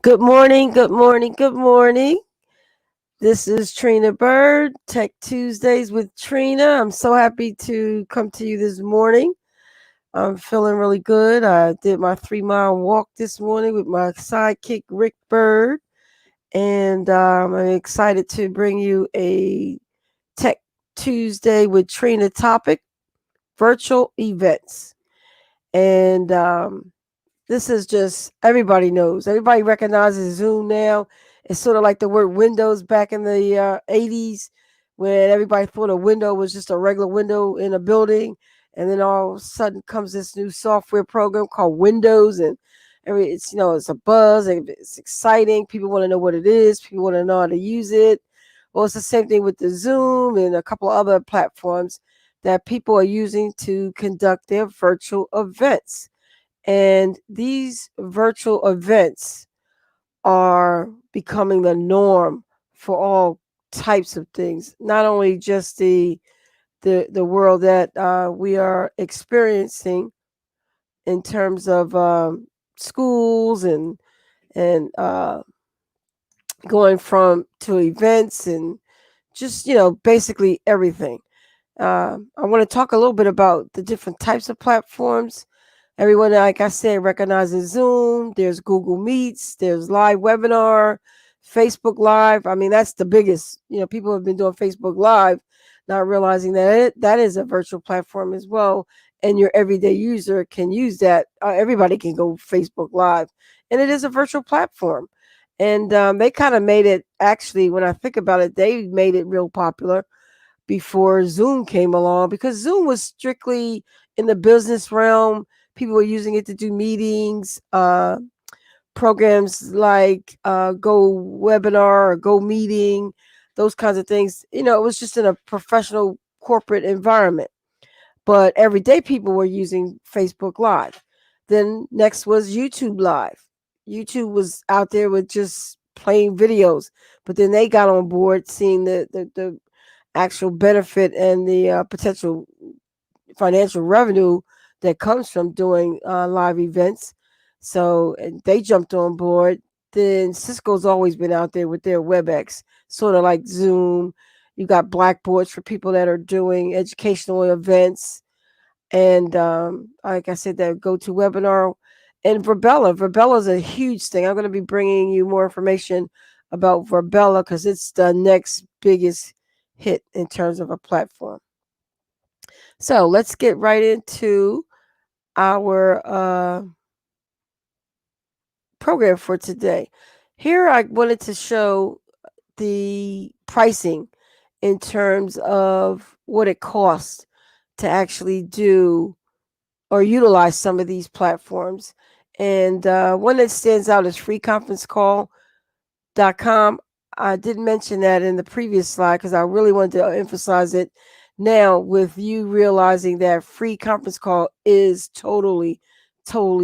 Good morning, good morning, good morning. This is Trina Bird, Tech Tuesdays with Trina. I'm so happy to come to you this morning. I'm feeling really good. I did my 3 mile walk this morning with my sidekick, Rick Bird, and I'm excited to bring you a Tech Tuesday with Trina topic virtual events. And this is just everybody knows. Everybody recognizes Zoom now. It's sort of like the word Windows back in the 80s when everybody thought a window was just a regular window in a building. And then all of a sudden comes this new software program called Windows. And it's a buzz. And it's exciting. People want to know what it is. People want to know how to use it. Well, it's the same thing with the Zoom and a couple of other platforms that people are using to conduct their virtual events. And these virtual events are becoming the norm for all types of things, not only just the world that we are experiencing in terms of schools and going from to events and just basically everything. I want to talk a little bit about the different types of platforms. Everyone, like I said, recognizes Zoom. There's Google Meets. There's live webinar, Facebook Live. I mean, that's the biggest. People have been doing Facebook Live, not realizing that that is a virtual platform as well. And your everyday user can use that. Everybody can go Facebook Live. And it is a virtual platform. And they kind of made it, actually, when I think about it, they made it real popular before Zoom came along, because Zoom was strictly in the business realm. People were using it to do meetings, programs like Go Webinar or Go Meeting, those kinds of things. It was just in a professional corporate environment. But everyday people were using Facebook Live. Then next was YouTube Live. YouTube was out there with just playing videos, but then they got on board seeing the actual benefit and the potential financial revenue that comes from doing live events. So and they jumped on board. Then Cisco's always been out there with their WebEx, sort of like Zoom. You got Blackboards for people that are doing educational events. And like I said, that GoToWebinar and Verbella. Verbella is a huge thing. I'm going to be bringing you more information about Verbella because it's the next biggest hit in terms of a platform. So let's get right into our program for today. Here I wanted to show the pricing in terms of what it costs to actually do or utilize some of these platforms. And one that stands out is freeconferencecall.com. I did mention that in the previous slide because I really wanted to emphasize it now, with you realizing that free conference call is totally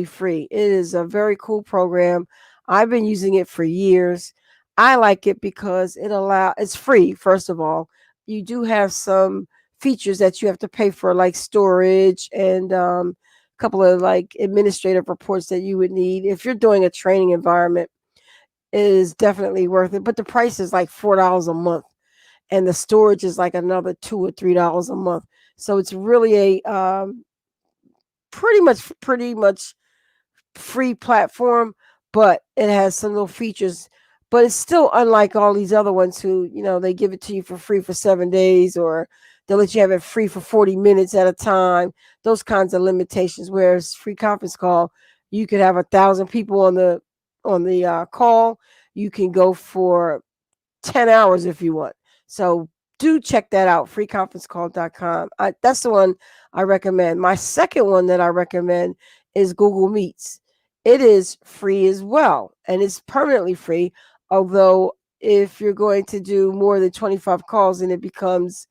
free. It is a very cool program. I've been using it for years. I like it because it's free. First of all, you do have some features that you have to pay for, like storage and a couple of like administrative reports that you would need if you're doing a training environment. It is definitely worth it, but the price is like $4 a month, and the storage is like another $2 or $3 a month. So it's really a pretty much free platform, but it has some little features. But it's still unlike all these other ones who, they give it to you for free for 7 days, or they'll let you have it free for 40 minutes at a time. Those kinds of limitations. Whereas free conference call, you could have 1,000 people on the call. You can go for 10 hours if you want. So do check that out, freeconferencecall.com. That's the one I recommend. My second one that I recommend is Google Meets. It is free as well, and it's permanently free, although if you're going to do more than 25 calls, then it becomes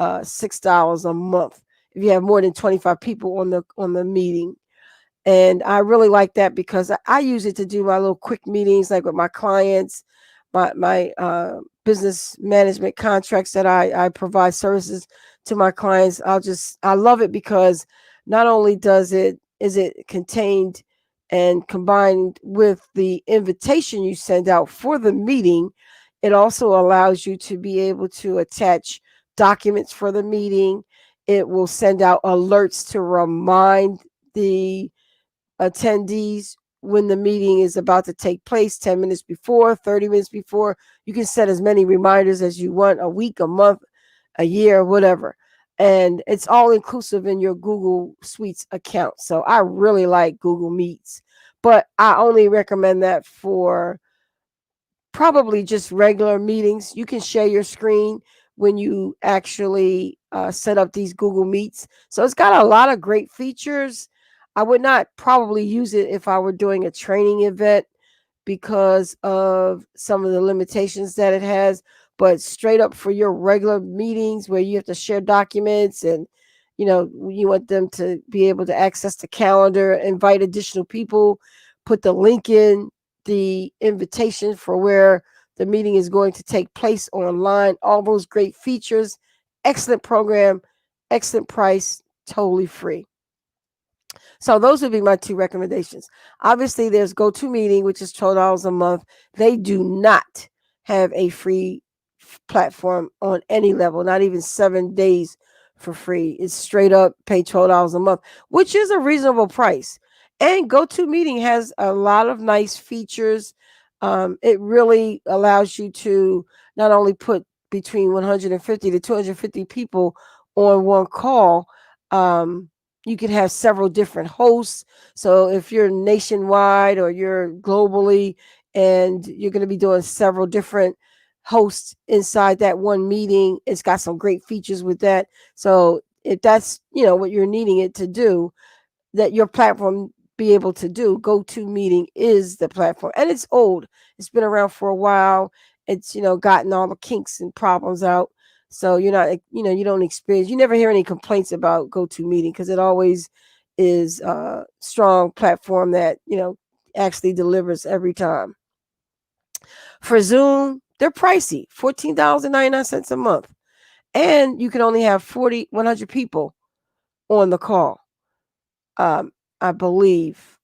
$6 a month if you have more than 25 people on the meeting. And I really like that because I use it to do my little quick meetings, like with my clients, my business management contracts that I provide services to my clients. I love it because not only is it contained And combined with the invitation you send out for the meeting, it also allows you to be able to attach documents for the meeting. It will send out alerts to remind the attendees when the meeting is about to take place 10 minutes before, 30 minutes before. You can set as many reminders as you want, a week, a month, a year, whatever. And it's all inclusive in your Google Suites account. So I really like Google Meets, but I only recommend that for probably just regular meetings. You can share your screen when you actually set up these Google Meets. So it's got a lot of great features. I would not probably use it if I were doing a training event because of some of the limitations that it has. But straight up for your regular meetings where you have to share documents and you want them to be able to access the calendar, invite additional people, put the link in the invitation for where the meeting is going to take place online. All those great features, excellent program, excellent price, totally free. So those would be my two recommendations. Obviously, there's GoToMeeting, which is $12 a month. They do not have a free platform on any level, not even 7 days for free. It's straight up pay $12 a month, which is a reasonable price. And GoToMeeting has a lot of nice features. It really allows you to not only put between 150 to 250 people on one call. You can have several different hosts. So if you're nationwide or you're globally and you're going to be doing several different hosts inside that one meeting, it's got some great features with that. So if that's, what you're needing it to do, that your platform be able to do, GoToMeeting is the platform. And it's old. It's been around for a while. It's, gotten all the kinks and problems out. So you're not, you don't experience, you never hear any complaints about GoToMeeting because it always is a strong platform that, actually delivers every time. For Zoom, they're pricey, $14.99 a month. And you can only have 100 people on the call. I believe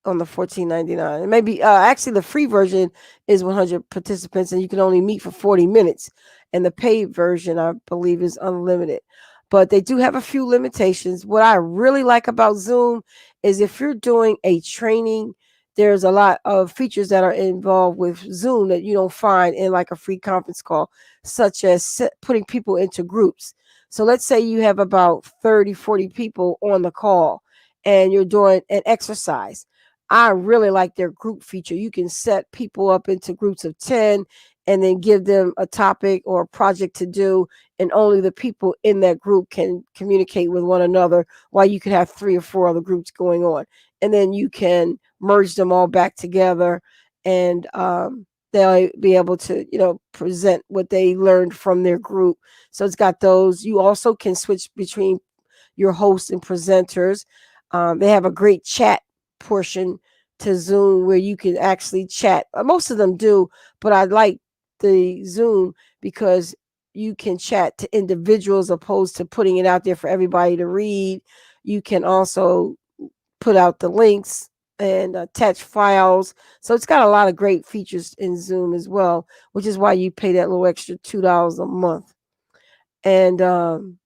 on the $14.99. And maybe actually the free version is 100 participants and you can only meet for 40 minutes. And the paid version, I believe, is unlimited. But they do have a few limitations. What I really like about Zoom is if you're doing a training, there's a lot of features that are involved with Zoom that you don't find in like a free conference call, such as putting people into groups. So let's say you have about 30, 40 people on the call and you're doing an exercise. I really like their group feature. You can set people up into groups of 10 and then give them a topic or a project to do. And only the people in that group can communicate with one another, while you could have 3 or 4 other groups going on. And then you can merge them all back together and they'll be able to, present what they learned from their group. So it's got those. You also can switch between your hosts and presenters. They have a great chat portion to Zoom where you can actually chat. Most of them do, but I like the Zoom because you can chat to individuals opposed to putting it out there for everybody to read. You can also put out the links and attach files. So it's got a lot of great features in Zoom as well, which is why you pay that little extra $2 a month. And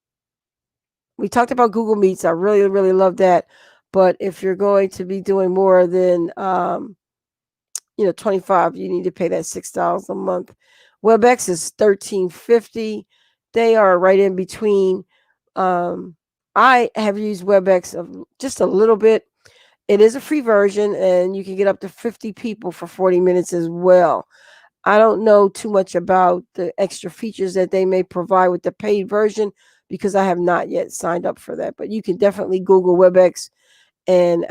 we talked about Google Meets. I really, really love that. But if you're going to be doing more than 25, you need to pay that $6 a month. WebEx is $13.50. They are right in between. I have used WebEx just a little bit. It is a free version, and you can get up to 50 people for 40 minutes as well. I don't know too much about the extra features that they may provide with the paid version because I have not yet signed up for that. But you can definitely Google WebEx and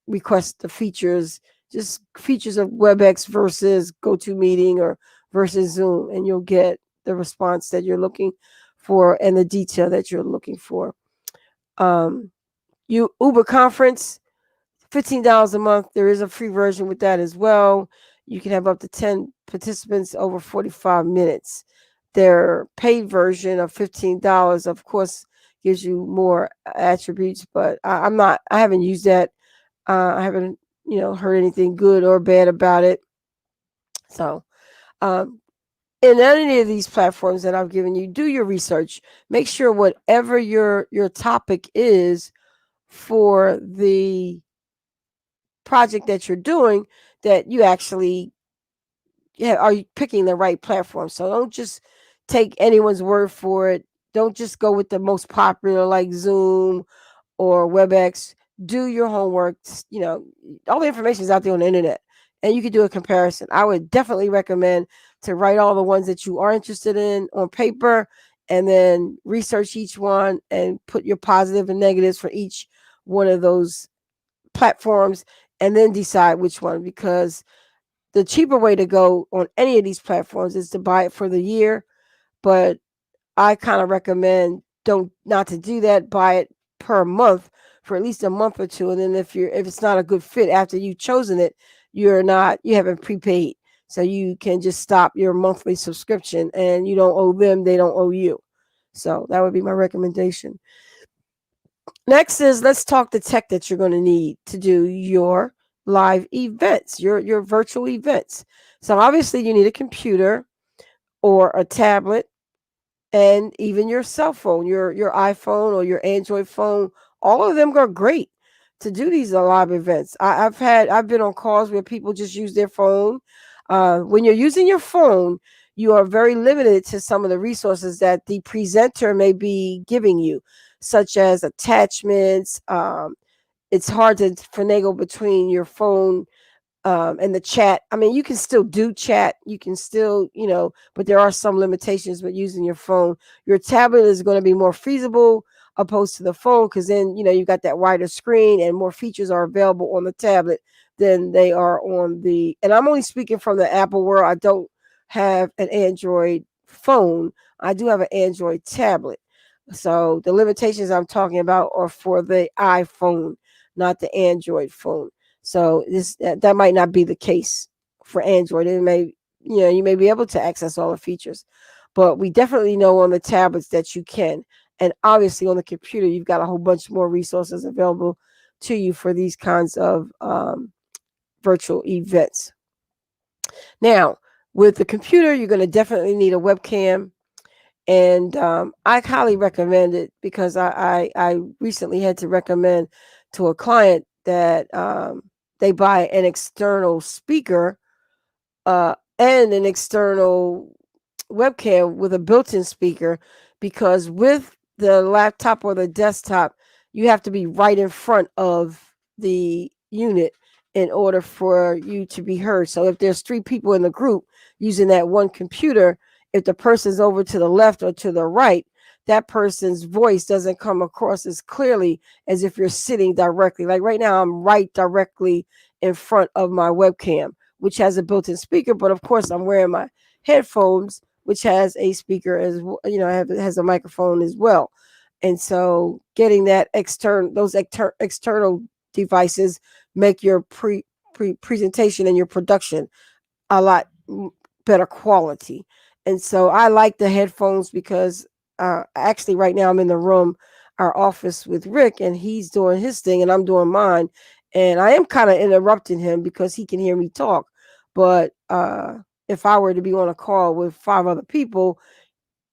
request the features, just features of WebEx versus GoToMeeting or versus Zoom, and you'll get the response that you're looking for and the detail that you're looking for. Uber Conference, $15 a month. There is a free version with that as well. You can have up to 10 participants over 45 minutes. Their paid version of $15, of course, gives you more attributes, but I haven't used that. I haven't, heard anything good or bad about it. So, um, in any of these platforms that I've given you, do your research. Make sure whatever your topic is for the project that you're doing, that you actually are you picking the right platform. So don't just take anyone's word for it. Don't just go with the most popular like Zoom or WebEx. Do your homework. All the information is out there on the internet, and you can do a comparison. I would definitely recommend to write all the ones that you are interested in on paper, and then research each one and put your positive and negatives for each one of those platforms, and then decide which one, because the cheaper way to go on any of these platforms is to buy it for the year. But I kind of recommend don't not to do that. Buy it per month for at least a month or two, and then if it's not a good fit after you've chosen it, you haven't prepaid, so you can just stop your monthly subscription, and you don't owe them, they don't owe you. So that would be my recommendation. Next is, let's talk the tech that you're going to need to do your live events, your virtual events. So obviously you need a computer or a tablet, and even your cell phone, your iPhone or your Android phone. All of them are great to do these live events. I've been on calls where people just use their phone. When you're using your phone, you are very limited to some of the resources that the presenter may be giving you, such as attachments. It's hard to finagle between your phone and the chat. I mean, you can still do chat. You can still, but there are some limitations with using your phone. Your tablet is going to be more feasible opposed to the phone, because then, you got that wider screen and more features are available on the tablet than they are on the, and I'm only speaking from the Apple world. I don't have an Android phone. I do have an Android tablet. So the limitations I'm talking about are for the iPhone, not the Android phone. So that might not be the case for Android. It may, you may be able to access all the features, but we definitely know on the tablets that you can. And obviously on the computer, you've got a whole bunch more resources available to you for these kinds of virtual events. Now, with the computer, you're going to definitely need a webcam. And I highly recommend it, because I recently had to recommend to a client that they buy an external speaker and an external webcam with a built-in speaker, because with the laptop or the desktop, you have to be right in front of the unit in order for you to be heard. So if there's 3 people in the group using that one computer, if the person's over to the left or to the right, that person's voice doesn't come across as clearly as if you're sitting directly. Like right now, I'm right directly in front of my webcam, which has a built-in speaker, but of course I'm wearing my headphones, which has a speaker as well, has a microphone as well. And so getting that external devices make your presentation and your production a lot better quality. And so I like the headphones, because actually right now I'm in the room, our office, with Rick, and he's doing his thing and I'm doing mine. And I am kind of interrupting him because he can hear me talk. But if I were to be on a call with 5 other people,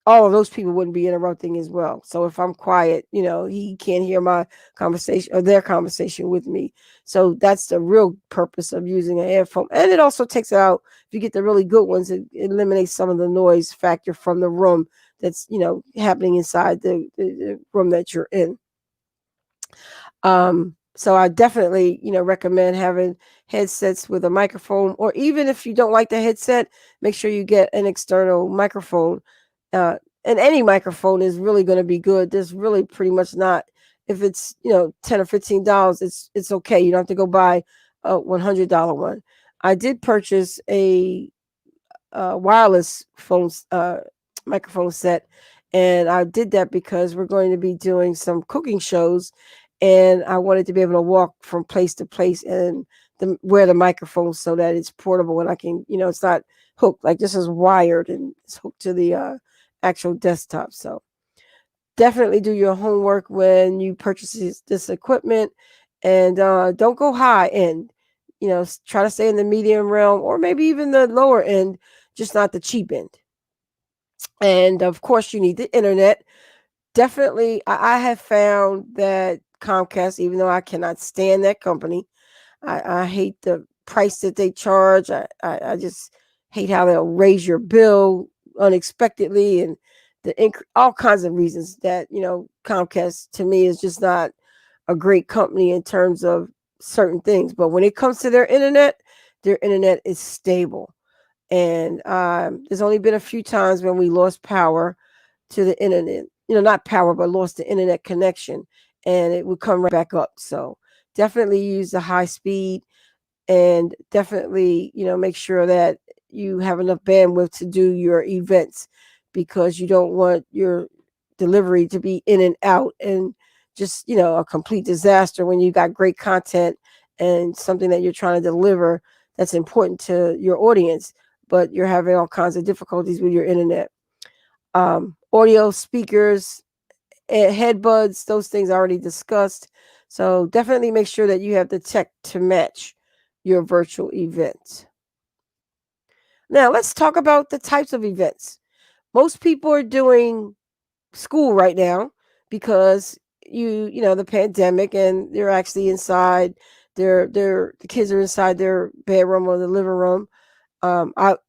all of those people wouldn't be interrupting as well. So if I'm quiet, he can't hear my conversation or their conversation with me. So that's the real purpose of using a headphone. And it also takes out, if you get the really good ones, it eliminates some of the noise factor from the room that's, happening inside the room that you're in. So I definitely, recommend having headsets with a microphone, or even if you don't like the headset, make sure you get an external microphone. And any microphone is really going to be good. There's really pretty much not, if it's, $10 or $15, it's okay. You don't have to go buy a $100 one. I did purchase a wireless microphone set, and I did that because we're going to be doing some cooking shows, and I wanted to be able to walk from place to place and wear the microphone so that it's portable and I can, it's not hooked, like this is wired and it's hooked to the actual desktop. So definitely do your homework when you purchase this equipment, and don't go high end. Try to stay in the medium realm, or maybe even the lower end, just not the cheap end. And of course, you need the internet. Definitely, I have found that Comcast, even though I cannot stand that company, I hate the price that they charge. I just hate how they'll raise your bill unexpectedly, and all kinds of reasons that, Comcast to me is just not a great company in terms of certain things. But when it comes to their internet is stable. And there's only been a few times when we lost power to the internet, not power, but lost the internet connection, and it would come right back up. So definitely use the high speed, and definitely, make sure that you have enough bandwidth to do your events, because you don't want your delivery to be in and out and just, a complete disaster when you got great content and something that you're trying to deliver that's important to your audience, but you're having all kinds of difficulties with your internet. Audio speakers, headbuds, those things already discussed. So definitely make sure that you have the tech to match your virtual events. Now let's talk about the types of events. Most people are doing school right now because the pandemic, and they're actually inside. The kids are inside their bedroom or the living room.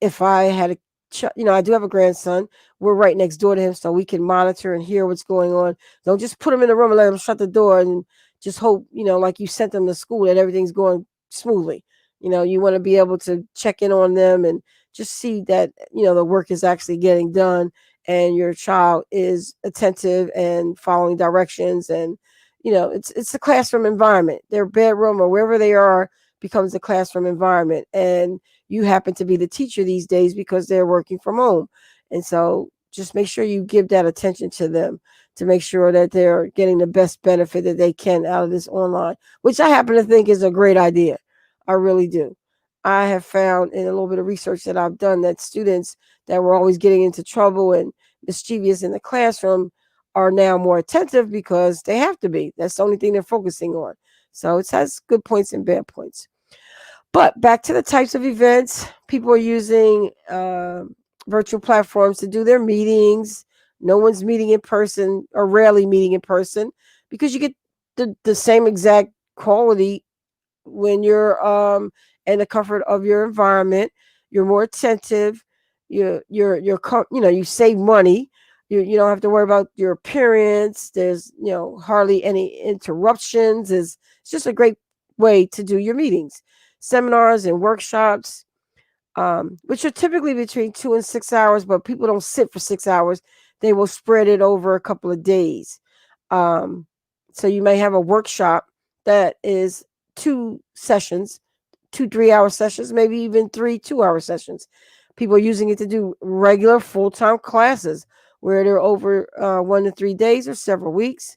If I had I do have a grandson. We're right next door to him, so we can monitor and hear what's going on. Don't just put him in the room and let him shut the door and just hope, like you sent them to school, that everything's going smoothly. You want to be able to check in on them and just see that, the work is actually getting done and your child is attentive and following directions. And, it's a classroom environment. Their bedroom or wherever they are becomes a classroom environment. And you happen to be the teacher these days because they're working from home. And so just make sure you give that attention to them to make sure that they're getting the best benefit that they can out of this online, which I happen to think is a great idea. I really do. I have found in a little bit of research that I've done that students that were always getting into trouble and mischievous in the classroom are now more attentive because they have to be. That's the only thing they're focusing on. So it has good points and bad points. But back to the types of events, people are using virtual platforms to do their meetings. No one's meeting in person, or rarely meeting in person, because you get the same exact quality when you're in the comfort of your environment. You're more attentive. You save money. You don't have to worry about your appearance. There's hardly any interruptions. It's just a great way to do your meetings, seminars, and workshops, which are typically between 2 and 6 hours, but people don't sit for 6 hours. They will spread it over a couple of days. So you may have a workshop that is 2 sessions, 2 3-hour sessions, maybe even 3 2-hour sessions. People are using it to do regular full-time classes where they're over 1 to 3 days or several weeks.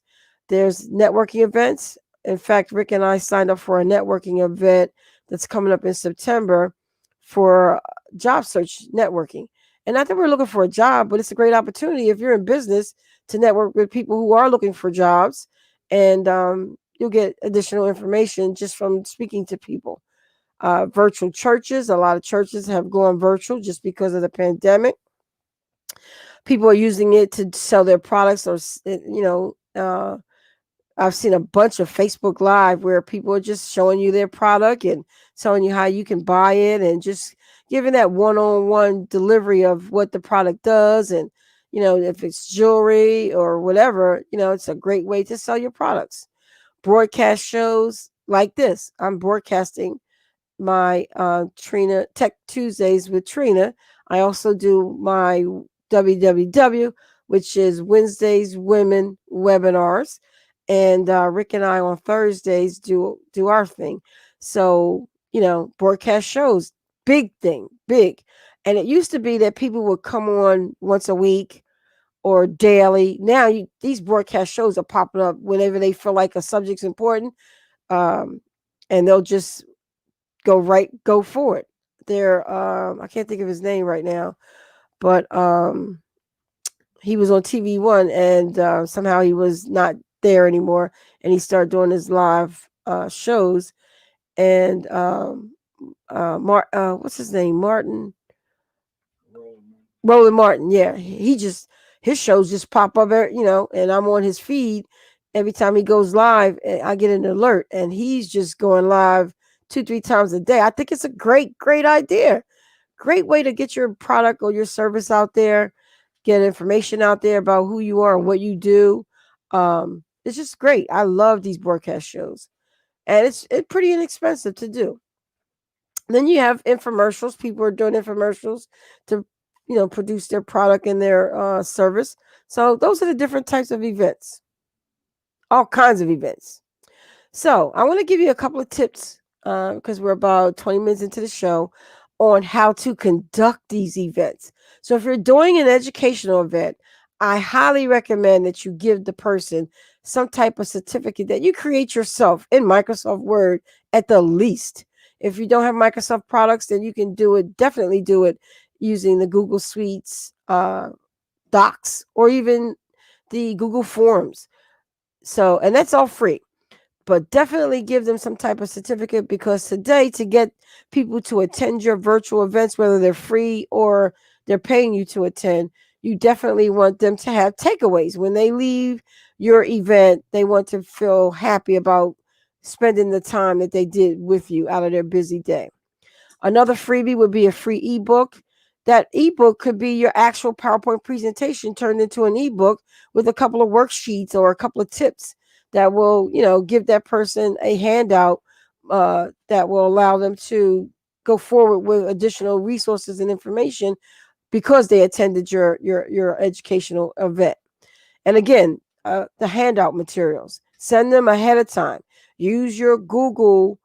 There's networking events. In fact, Rick and I signed up for a networking event that's coming up in September for job search networking. And not that we're looking for a job, but it's a great opportunity if you're in business to network with people who are looking for jobs. And you'll get additional information just from speaking to people. Virtual churches. A lot of churches have gone virtual just because of the pandemic. People are using it to sell their products, or, I've seen a bunch of Facebook Live where people are just showing you their product and telling you how you can buy it, and just giving that one-on-one delivery of what the product does. And, if it's jewelry or whatever, it's a great way to sell your products. Broadcast shows like this. I'm broadcasting my Trina Tech Tuesdays with Trina. I also do my WWW, which is Wednesdays Women Webinars, and Rick and I on Thursdays do our thing. So broadcast shows, big thing, big. And it used to be that people would come on once a week or daily. Now these broadcast shows are popping up whenever they feel like a subject's important, and they'll just go for it. They're I can't think of his name right now, but he was on TV One, and somehow he was not there anymore, and he started doing his live shows, and what's his name, Martin Roland Martin. Yeah, he just his shows just pop up, and I'm on his feed every time he goes live. And I get an alert, and he's just going live 2-3 times a day. I think it's a great idea. Great way to get your product or your service out there, get information out there about who you are and what you do. It's just great. I love these broadcast shows, and it's pretty inexpensive to do. Then you have infomercials. People are doing infomercials to, produce their product and their service. So those are the different types of events, all kinds of events. So I want to give you a couple of tips because we're about 20 minutes into the show on how to conduct these events. So if you're doing an educational event, I highly recommend that you give the person some type of certificate that you create yourself in Microsoft Word at the least. If you don't have Microsoft products, then you can definitely do it using the Google Suites Docs or even the Google Forms. So, and that's all free. But definitely give them some type of certificate, because today, to get people to attend your virtual events, whether they're free or they're paying you to attend, you definitely want them to have takeaways. When they leave your event, they want to feel happy about spending the time that they did with you out of their busy day. Another freebie would be a free ebook. That ebook could be your actual PowerPoint presentation turned into an ebook with a couple of worksheets or a couple of tips that will, give that person a handout that will allow them to go forward with additional resources and information because they attended your educational event. And again, the handout materials, send them ahead of time. Use your Google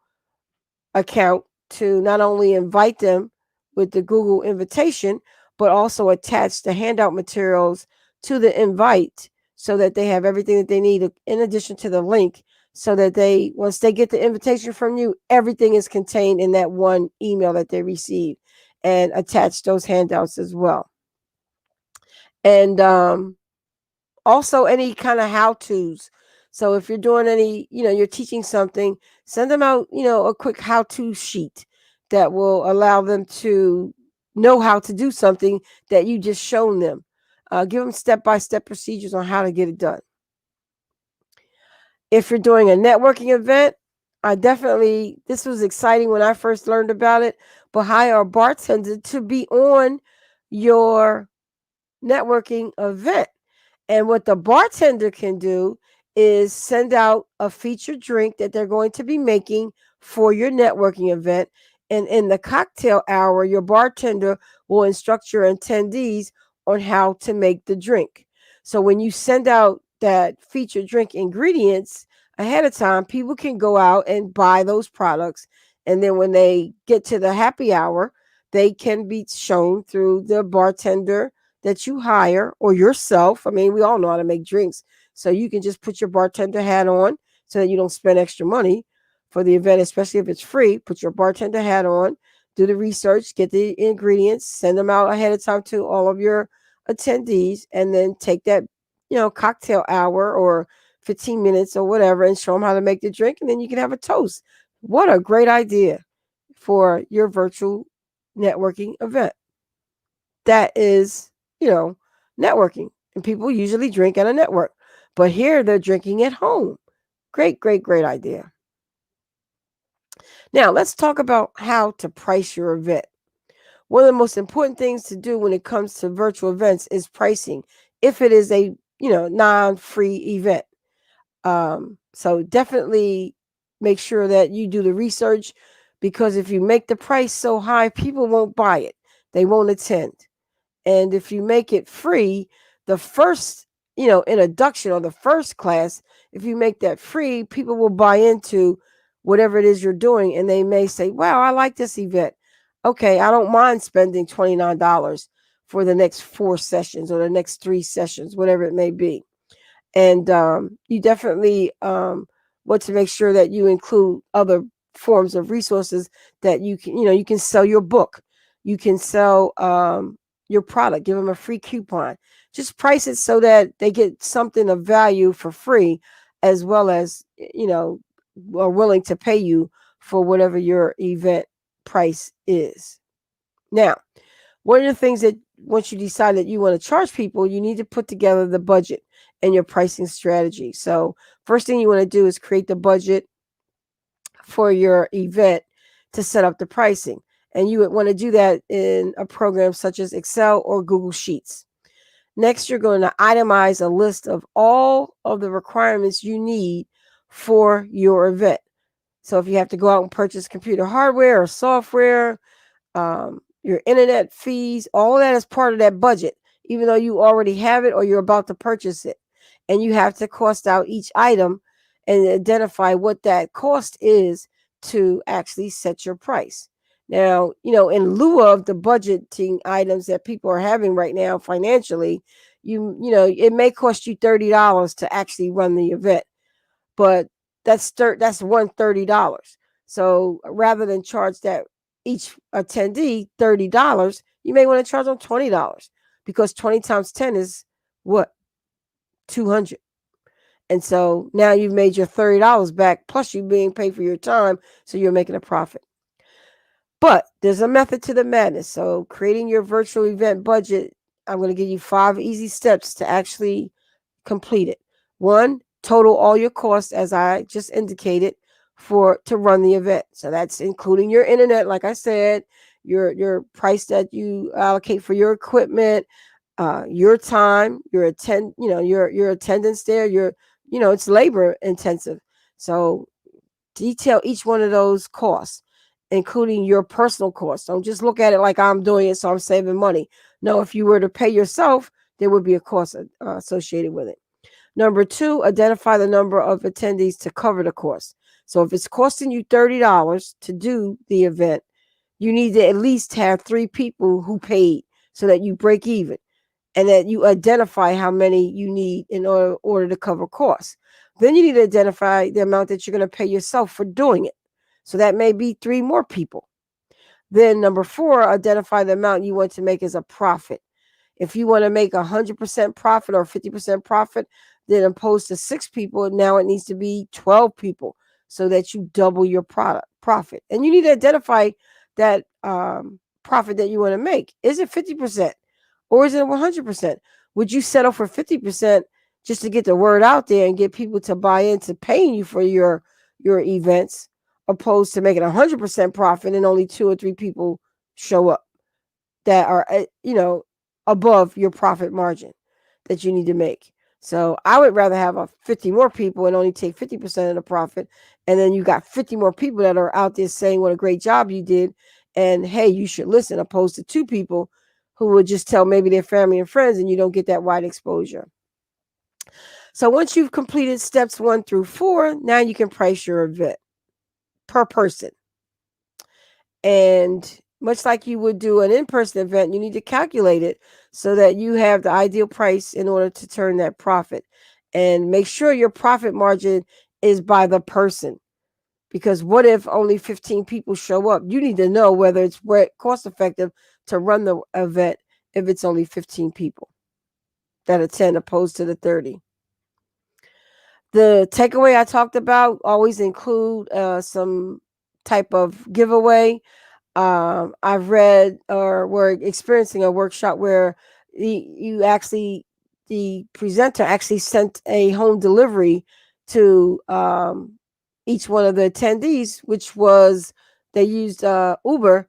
account to not only invite them with the Google invitation, but also attach the handout materials to the invite so that they have everything that they need in addition to the link, so that once they get the invitation from you, everything is contained in that one email that they receive, and attach those handouts as well. And also any kind of how-tos. So if you're doing any, you're teaching something, send them out, a quick how-to sheet that will allow them to know how to do something that you just shown them. Give them step-by-step procedures on how to get it done. If you're doing a networking event, this was exciting when I first learned about it, but hire a bartender to be on your networking event. And what the bartender can do is send out a featured drink that they're going to be making for your networking event. And in the cocktail hour, your bartender will instruct your attendees on how to make the drink. So when you send out that featured drink ingredients ahead of time, people can go out and buy those products. And then when they get to the happy hour, they can be shown through the bartender that you hire or yourself. I mean, we all know how to make drinks. So you can just put your bartender hat on so that you don't spend extra money for the event, especially if it's free. Put your bartender hat on, do the research, get the ingredients, send them out ahead of time to all of your attendees, and then take that, cocktail hour or 15 minutes or whatever and show them how to make the drink. And then you can have a toast. What a great idea for your virtual networking event. That is, networking. And people usually drink at a network. But here they're drinking at home. Great idea. Now, let's talk about how to price your event. One of the most important things to do when it comes to virtual events is pricing, if it is a, non-free event. So definitely make sure that you do the research, because if you make the price so high, people won't buy it. They won't attend. And if you make it free, the first, introduction or the first class, if you make that free, people will buy into whatever it is you're doing. And they may say, wow, I like this event. Okay, I don't mind spending $29 for the next 4 sessions or the next 3 sessions, whatever it may be. And you definitely want to make sure that you include other forms of resources that you can, you can sell your book. You can sell your product, give them a free coupon. Just price it so that they get something of value for free, as well as, are willing to pay you for whatever your event price is. Now, one of the things that once you decide that you want to charge people, you need to put together the budget and your pricing strategy. So first thing you want to do is create the budget for your event to set up the pricing. And you would want to do that in a program such as Excel or Google Sheets. Next, you're going to itemize a list of all of the requirements you need for your event. So if you have to go out and purchase computer hardware or software, your internet fees, all that is part of that budget, even though you already have it or you're about to purchase it. And you have to cost out each item and identify what that cost is to actually set your price. Now, in lieu of the budgeting items that people are having right now financially, it may cost you $30 to actually run the event, but that's $130. So rather than charge that each attendee $30, you may want to charge them $20, because 20 times 10 is what? 200. And so now you've made your $30 back, plus you being paid for your time, so you're making a profit. But there's a method to the madness. So creating your virtual event budget, I'm going to give you 5 easy steps to actually complete it. 1, total all your costs, as I just indicated, to run the event. So that's including your internet, like I said, your price that you allocate for your equipment, your time, your attendance there, it's labor intensive. So detail each one of those costs, including your personal costs. Don't just look at it like I'm doing it, so I'm saving money. No, if you were to pay yourself, there would be a cost associated with it. Number 2, identify the number of attendees to cover the cost. So if it's costing you $30 to do the event, you need to at least have 3 people who paid so that you break even, and that you identify how many you need in order to cover costs. Then you need to identify the amount that you're going to pay yourself for doing it. So that may be 3 more people. Then number 4, identify the amount you want to make as a profit. If you want to make 100% profit or 50% profit, then opposed to 6 people, now it needs to be 12 people, so that you double your profit. And you need to identify that profit that you want to make. Is it 50% or is it 100%? Would you settle for 50% just to get the word out there and get people to buy into paying you for your events, opposed to making 100% profit and only 2 or 3 people show up that are above your profit margin that you need to make? So I would rather have 50 more people and only take 50% of the profit, and then you got 50 more people that are out there saying what a great job you did, and hey, you should listen, opposed to 2 people who would just tell maybe their family and friends, and you don't get that wide exposure. So once you've completed steps 1 through 4, now you can price your event per person. And much like you would do an in-person event, you need to calculate it so that you have the ideal price in order to turn that profit. And make sure your profit margin is by the person, because what if only 15 people show up? You need to know whether it's cost effective to run the event if it's only 15 people that attend, opposed to the 30. The takeaway I talked about, always include some type of giveaway. I've read or we're experiencing a workshop where the presenter actually sent a home delivery to each one of the attendees, which was they used Uber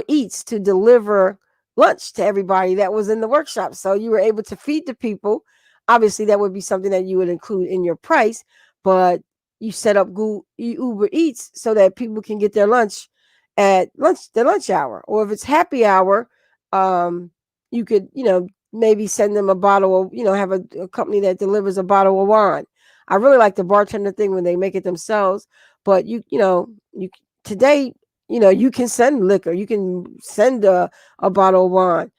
Eats to deliver lunch to everybody that was in the workshop. So you were able to feed the people. Obviously, that would be something that you would include in your price, but you set up Uber Eats so that people can get their lunch at the lunch hour. Or if it's happy hour, you could, maybe send them a bottle of, have a company that delivers a bottle of wine. I really like the bartender thing when they make it themselves, but today, you can send liquor. You can send a bottle of wine.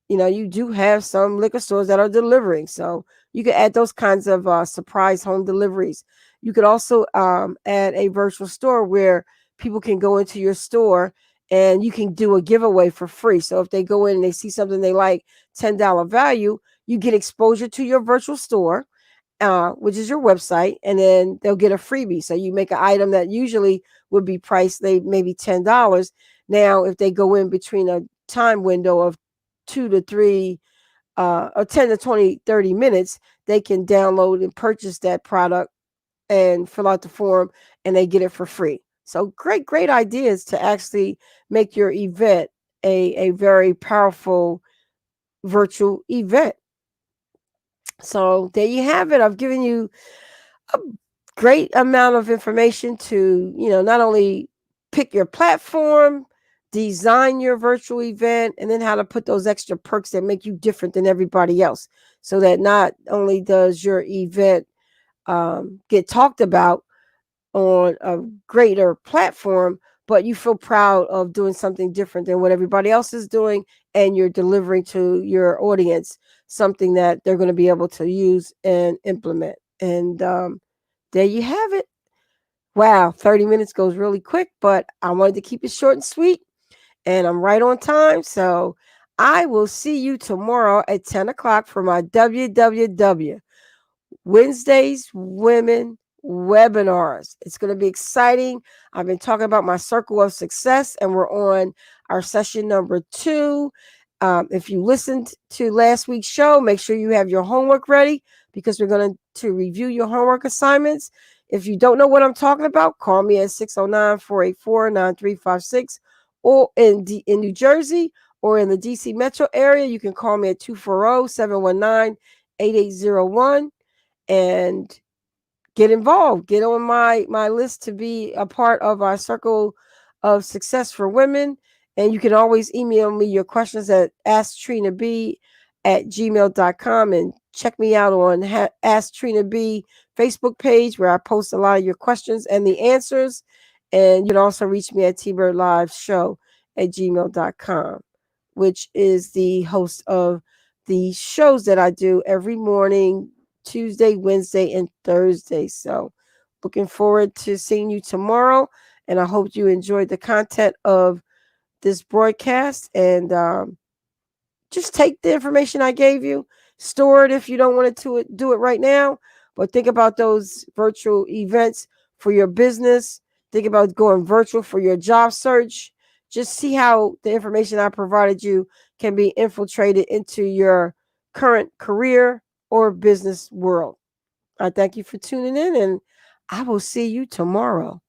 You do have some liquor stores that are delivering. So you could add those kinds of surprise home deliveries. You could also add a virtual store where people can go into your store and you can do a giveaway for free. So if they go in and they see something they like, $10 value, you get exposure to your virtual store. which is your website, and then they'll get a freebie. So you make an item that usually would be priced maybe $10. Now, if they go in between a time window of 2 to 3 or 10 to 20, 30 minutes, they can download and purchase that product and fill out the form, and they get it for free. So great ideas to actually make your event a very powerful virtual event. So there you have it. I've given you a great amount of information to, not only pick your platform, design your virtual event, and then how to put those extra perks that make you different than everybody else, so that not only does your event get talked about on a greater platform, but you feel proud of doing something different than what everybody else is doing, and you're delivering to your audience something that they're going to be able to use and implement. And there you have it. Wow, 30 minutes goes really quick, but I wanted to keep it short and sweet, and I'm right on time. So I will see you tomorrow at 10 o'clock for my WWW Wednesdays Women webinars. It's going to be exciting. I've been talking about my circle of success, and we're on our session number 2. If you listened to last week's show, make sure you have your homework ready, because we're going to review your homework assignments. If you don't know what I'm talking about, call me at 609-484-9356, or in New Jersey or in the DC metro area, you can call me at 240-719-8801 and get involved. Get on my list to be a part of our circle of success for women. And you can always email me your questions at asktrina@gmail.com, and check me out on Ask Trina B Facebook page, where I post a lot of your questions and the answers. And you can also reach me at tbirdliveshow@gmail.com, which is the host of the shows that I do every morning, Tuesday, Wednesday, and Thursday. So looking forward to seeing you tomorrow. And I hope you enjoyed the content of this broadcast. And just take the information I gave you, store it if you don't want to do it right now. But think about those virtual events for your business. Think about going virtual for your job search. Just see how the information I provided you can be infiltrated into your current career or business world. I thank you for tuning in, and I will see you tomorrow.